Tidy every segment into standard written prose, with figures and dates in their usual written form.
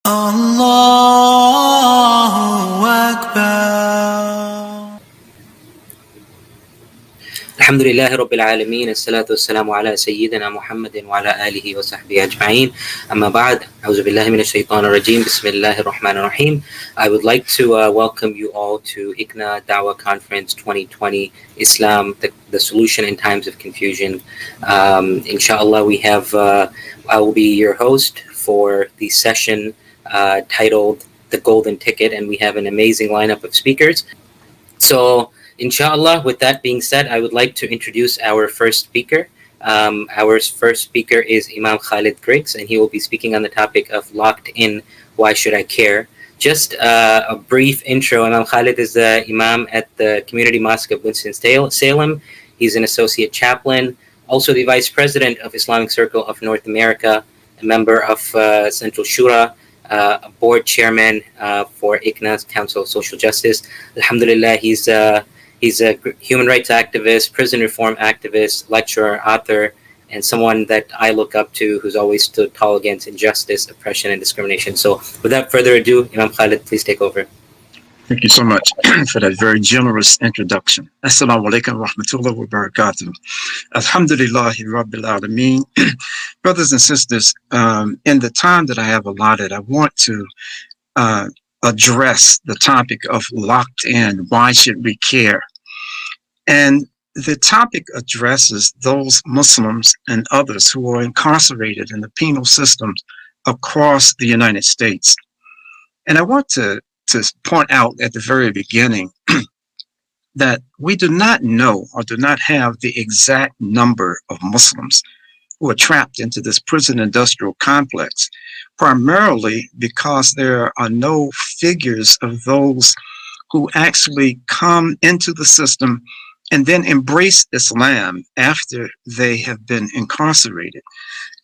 Allahu Akbar. Alhamdulillahi Rabbil Alameen, as-salatu was-salamu ala Sayyidina Muhammadin wa ala alihi wa sahbihi ajma'in. Amma ba'd, a'udhu billahi minash shaitanir rajeem, bismillahir rahmanir rahim. I would like to welcome you all to ICNA Dawah Conference 2020, Islam, the Solution in Times of Confusion. Inshallah, we have, I will be your host for the session titled The Golden Ticket, and we have an amazing lineup of speakers. So, inshallah, with that being said, I would like to introduce our first speaker. Our first speaker is Imam Khalid Griggs, and he will be speaking on the topic of locked in, why should I care? Just a brief intro. Imam Khalid is the Imam at the Community Mosque of Winston-Salem. He's an associate chaplain, also the vice president of Islamic Circle of North America, a member of Central Shura, a board chairman for ICNA's Council of Social Justice. Alhamdulillah, he's a human rights activist, prison reform activist, lecturer, author, and someone that I look up to who's always stood tall against injustice, oppression, and discrimination. So without further ado, Imam Khalid, please take over. Thank you so much for that very generous introduction. Assalamu alaikum wa rahmatullahi wa barakatuh. Alhamdulillahi Rabbil Alameen. Brothers and sisters, in the time that I have allotted, I want to address the topic of locked in, why should we care? And the topic addresses those Muslims and others who are incarcerated in the penal systems across the United States. And I want to point out at the very beginning that we do not know or do not have the exact number of Muslims who are trapped into this prison industrial complex, primarily because there are no figures of those who actually come into the system and then embrace Islam after they have been incarcerated.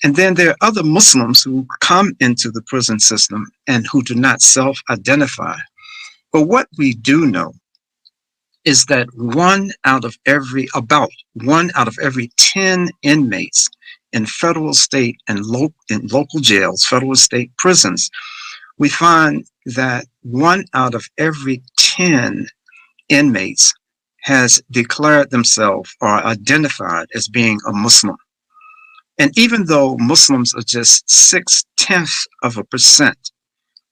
And then there are other Muslims who come into the prison system and who do not self-identify. But what we do know is that about one out of every 10 inmates in federal, state, and local jails, federal state prisons, we find that 1 out of every 10 inmates has declared themselves or identified as being a Muslim. And even though Muslims are just 0.6%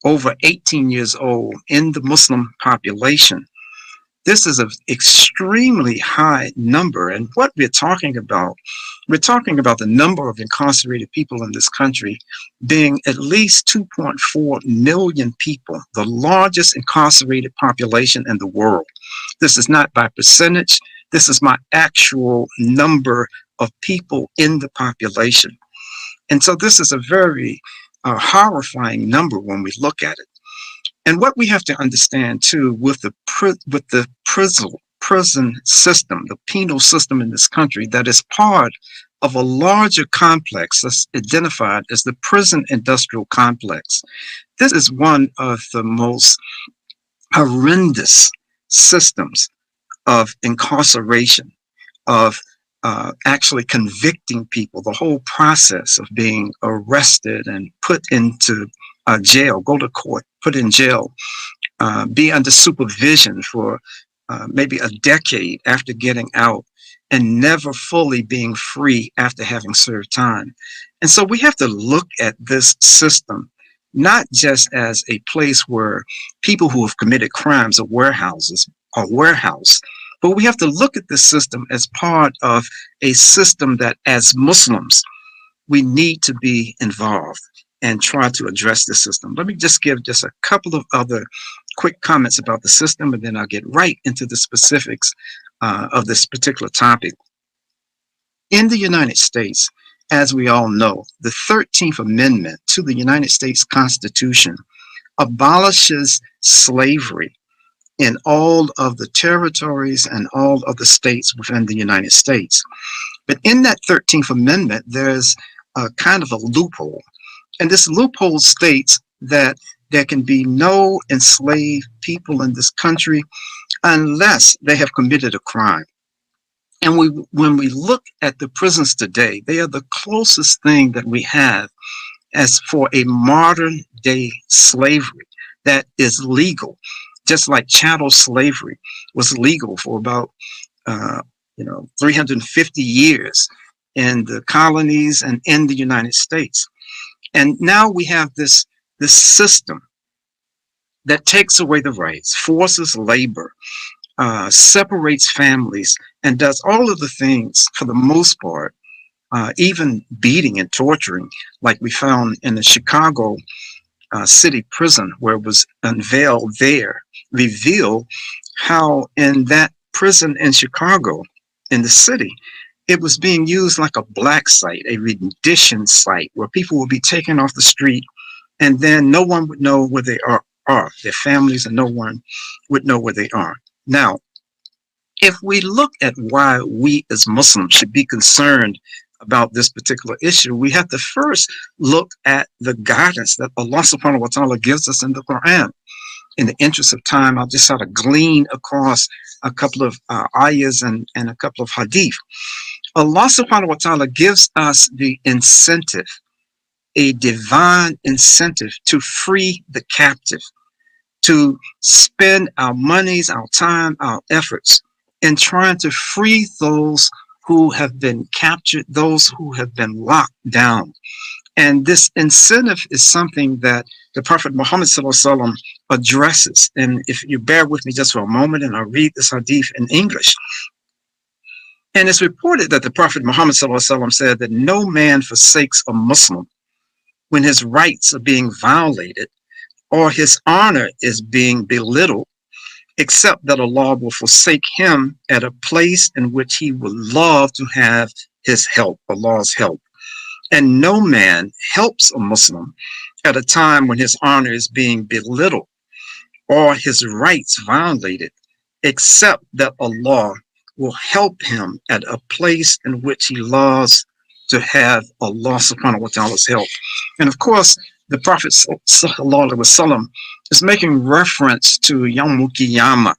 over 18 years old in the Muslim population, this is an extremely high number. And what we're talking about the number of incarcerated people in this country being at least 2.4 million people, the largest incarcerated population in the world. This is not by percentage. This is my actual number of people in the population. And so this is a very horrifying number when we look at it. And what we have to understand too, with the prison system, the penal system in this country, that is part of a larger complex that's identified as the prison industrial complex. This is one of the most horrendous systems of incarceration, of actually convicting people, the whole process of being arrested and put into jail, go to court, put in jail, be under supervision for maybe a decade after getting out, and never fully being free after having served time. And so we have to look at this system not just as a place where people who have committed crimes are warehoused, but we have to look at this system as part of a system that as Muslims, we need to be involved and try to address the system. Let me just give just a couple of other quick comments about the system, and then I'll get right into the specifics of this particular topic. In the United States, as we all know, the 13th Amendment to the United States Constitution abolishes slavery in all of the territories and all of the states within the United States. But in that 13th Amendment, there's a kind of a loophole. And this loophole states that there can be no enslaved people in this country unless they have committed a crime. And when we look at the prisons today, they are the closest thing that we have as for a modern day slavery that is legal, just like chattel slavery was legal for about 350 years in the colonies and in the United States. And now we have this system that takes away the rights, forces labor, separates families, and does all of the things, for the most part, even beating and torturing, like we found in the Chicago city prison, where it was unveiled there, revealed how in that prison in Chicago, in the city, it was being used like a black site, a rendition site, where people would be taken off the street, and then no one would know where they are, their families, and no one would know where they are. Now, if we look at why we as Muslims should be concerned about this particular issue, we have to first look at the guidance that Allah subhanahu wa ta'ala gives us in the Qur'an. In the interest of time, I'll just sort of glean across a couple of ayahs and a couple of hadith. Allah subhanahu wa ta'ala gives us the incentive, a divine incentive, to free the captive, to spend our monies, our time, our efforts in trying to free those who have been captured, those who have been locked down. And this incentive is something that the Prophet Muhammad ﷺ addresses. And if you bear with me just for a moment, and I'll read this hadith in English. And it's reported that the Prophet Muhammad ﷺ said that no man forsakes a Muslim when his rights are being violated or his honor is being belittled, except that Allah will forsake him at a place in which he would love to have his help, Allah's help. And no man helps a Muslim at a time when his honor is being belittled or his rights violated, except that Allah will help him at a place in which he loves to have Allah subhanahu wa ta'ala's help. And of course, the Prophet sallallahu alaihi wasallam is making reference to Yawm Qiyamah,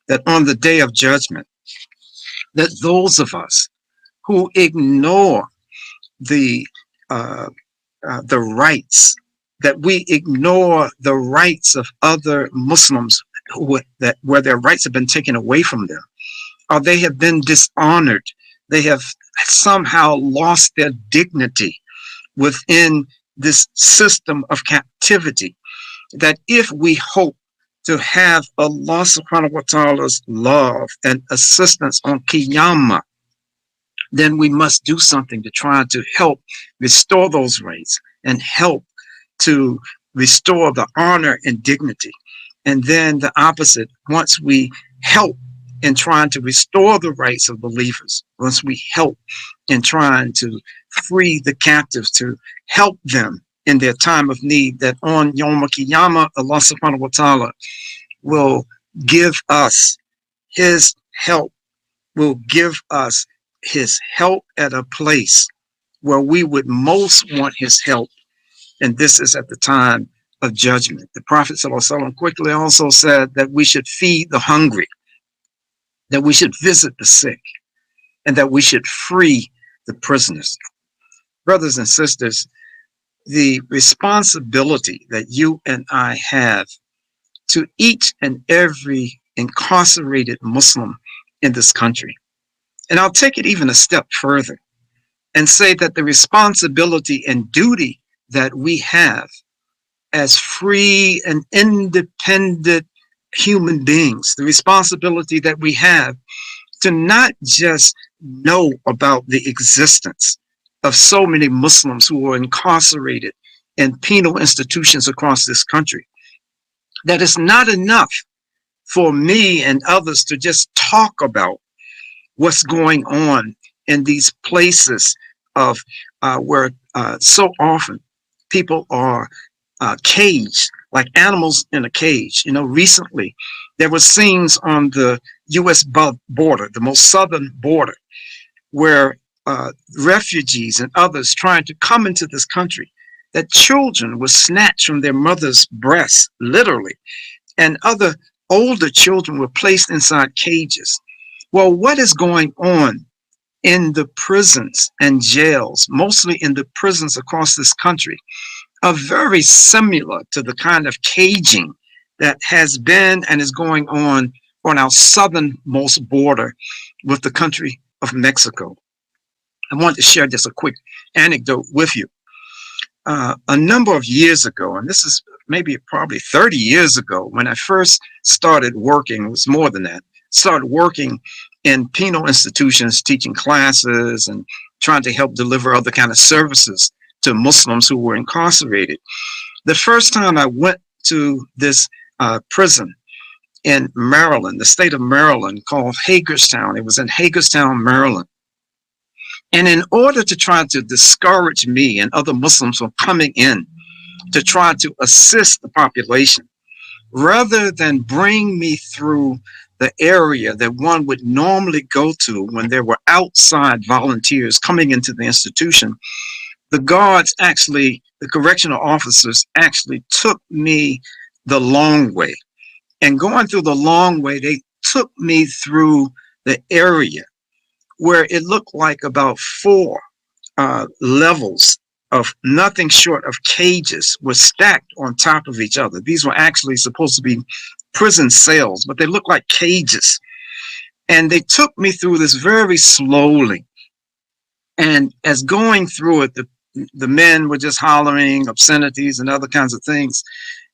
that on the day of judgment, that those of us who ignore the rights, that we ignore the rights of other Muslims where their rights have been taken away from them, or they have been dishonored, they have somehow lost their dignity within this system of captivity, that if we hope to have Allah subhanahu wa ta'ala's love and assistance on Qiyamah, then we must do something to try to help restore those rights and help to restore the honor and dignity. And then the opposite, once we help in trying to restore the rights of believers, once we help in trying to free the captives, to help them in their time of need, that on Yawm Qiyamah, Allah subhanahu wa ta'ala will give us his help, will give us his help at a place where we would most want his help. And this is at the time of judgment. The Prophet ﷺ quickly also said that we should feed the hungry, that we should visit the sick, and that we should free the prisoners. Brothers and sisters, the responsibility that you and I have to each and every incarcerated Muslim in this country. And I'll take it even a step further and say that the responsibility and duty that we have as free and independent human beings, the responsibility that we have to not just know about the existence of so many Muslims who are incarcerated in penal institutions across this country, that it's not enough for me and others to just talk about what's going on in these places of where so often people are caged like animals in a cage. You know, recently there were scenes on the U.S. border, the most southern border, where refugees and others trying to come into this country, that children were snatched from their mother's breasts, literally, and other older children were placed inside cages. Well, what is going on in the prisons and jails, mostly in the prisons across this country, are very similar to the kind of caging that has been and is going on our southernmost border with the country of Mexico. I want to share just a quick anecdote with you. A number of years ago, and this is maybe probably 30 years ago, when I first started working, it was more than that, started working in penal institutions, teaching classes and trying to help deliver other kind of services to Muslims who were incarcerated. The first time I went to this prison in Maryland, the state of Maryland, called Hagerstown. It was in Hagerstown, Maryland. And in order to try to discourage me and other Muslims from coming in to try to assist the population, rather than bring me through the area that one would normally go to when there were outside volunteers coming into the institution, the guards actually, the correctional officers actually took me the long way. And going through the long way, they took me through the area where it looked like about 4 levels of nothing short of cages were stacked on top of each other. These were actually supposed to be prison cells, but they looked like cages. And they took me through this very slowly. And as going through it, the men were just hollering obscenities and other kinds of things.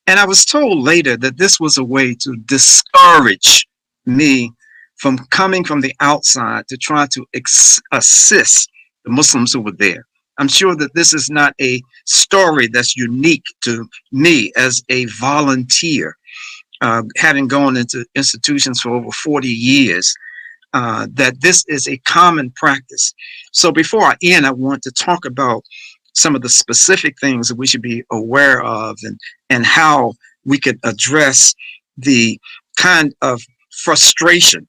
And I was told later that this was a way to discourage me from coming from the outside to try to assist the Muslims who were there. I'm sure that this is not a story that's unique to me as a volunteer, having gone into institutions for over 40 years, that this is a common practice. So before I end, I want to talk about some of the specific things that we should be aware of and how we could address the kind of frustration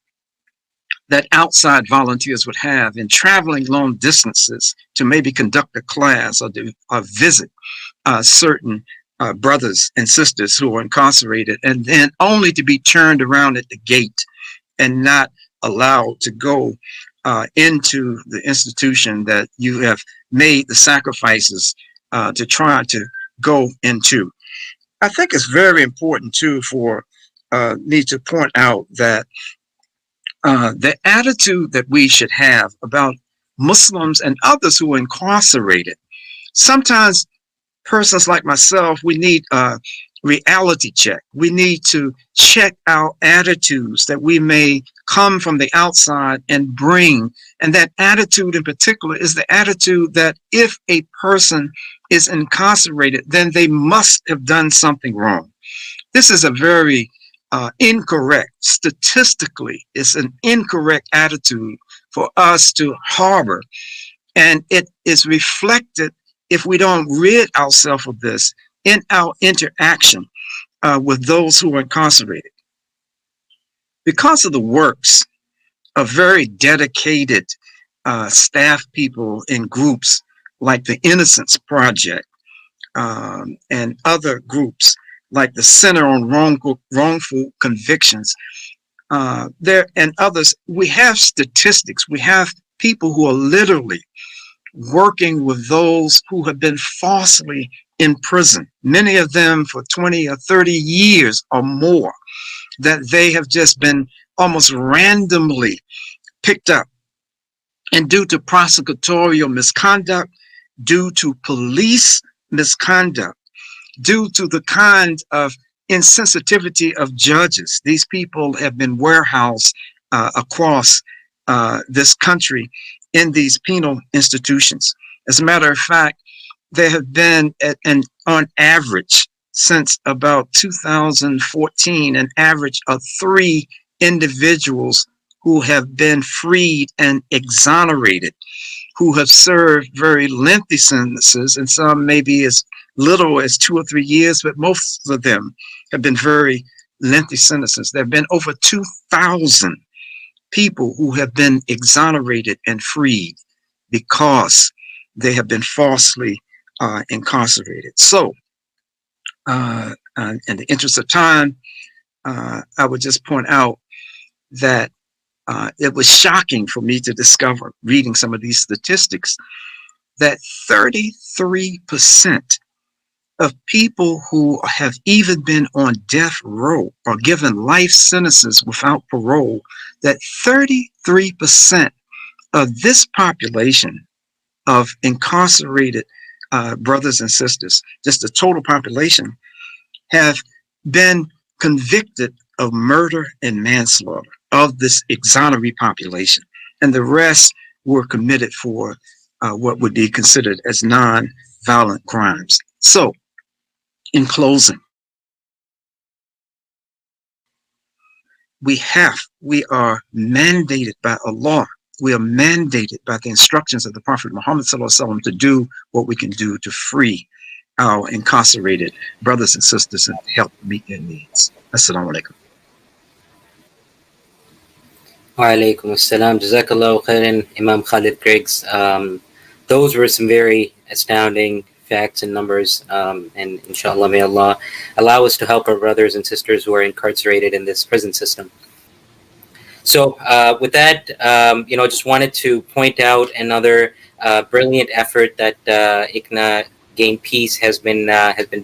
that outside volunteers would have in traveling long distances to maybe conduct a class or visit certain brothers and sisters who are incarcerated, and then only to be turned around at the gate and not allowed to go into the institution that you have made the sacrifices to try to go into. I think it's very important too for me to point out that the attitude that we should have about Muslims and others who are incarcerated. Sometimes persons like myself, we need a reality check. We need to check our attitudes that we may come from the outside and bring. And that attitude in particular is the attitude that if a person is incarcerated, then they must have done something wrong. This is a very incorrect, statistically, it's an incorrect attitude for us to harbor. And it is reflected, if we don't rid ourselves of this, in our interaction with those who are incarcerated. Because of the works of very dedicated staff people in groups like the Innocence Project and other groups like the Center on Wrongful Convictions, there and others, we have statistics. We have people who are literally working with those who have been falsely in prison, many of them for 20 or 30 years or more, that they have just been almost randomly picked up. And due to prosecutorial misconduct, due to police misconduct, due to the kind of insensitivity of judges, these people have been warehoused across this country in these penal institutions. As a matter of fact, there have been, on average, since about 2014, an average of 3 individuals who have been freed and exonerated, who have served very lengthy sentences, and some maybe as little as 2 or 3 years, but most of them have been very lengthy sentences. There have been over 2,000 people who have been exonerated and freed because they have been falsely incarcerated. So, in the interest of time, I would just point out that it was shocking for me to discover, reading some of these statistics, that 33% of people who have even been on death row or given life sentences without parole, that 33% of this population of incarcerated brothers and sisters, just the total population, have been convicted of murder and manslaughter of this exoneree population. And the rest were committed for what would be considered as non-violent crimes. So, in closing, we are mandated by Allah, we are mandated by the instructions of the Prophet Muhammad ﷺ to do what we can do to free our incarcerated brothers and sisters and help meet their needs. Assalamu alaikum. Wa alaikum assalam. Jazakallahu khairan, Imam Khalid Griggs. Those were some very astounding facts and numbers, and inshallah may Allah allow us to help our brothers and sisters who are incarcerated in this prison system. So with that, just wanted to point out another brilliant effort that ICNA Gain Peace has been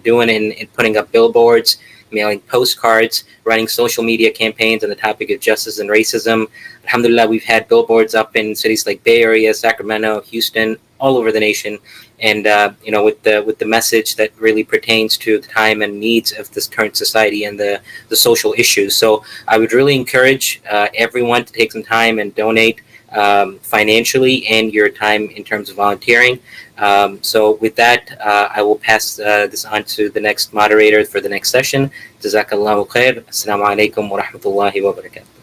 doing in putting up billboards, mailing postcards, running social media campaigns on the topic of justice and racism. Alhamdulillah, we've had billboards up in cities like Bay Area, Sacramento, Houston, all over the nation, and with the message that really pertains to the time and needs of this current society and the social issues. So I would really encourage everyone to take some time and donate financially and your time in terms of volunteering. So with that, I will pass this on to the next moderator for the next session. Jazakallahu khair. Assalamu alaikum wa rahmatullahi wa barakatuh.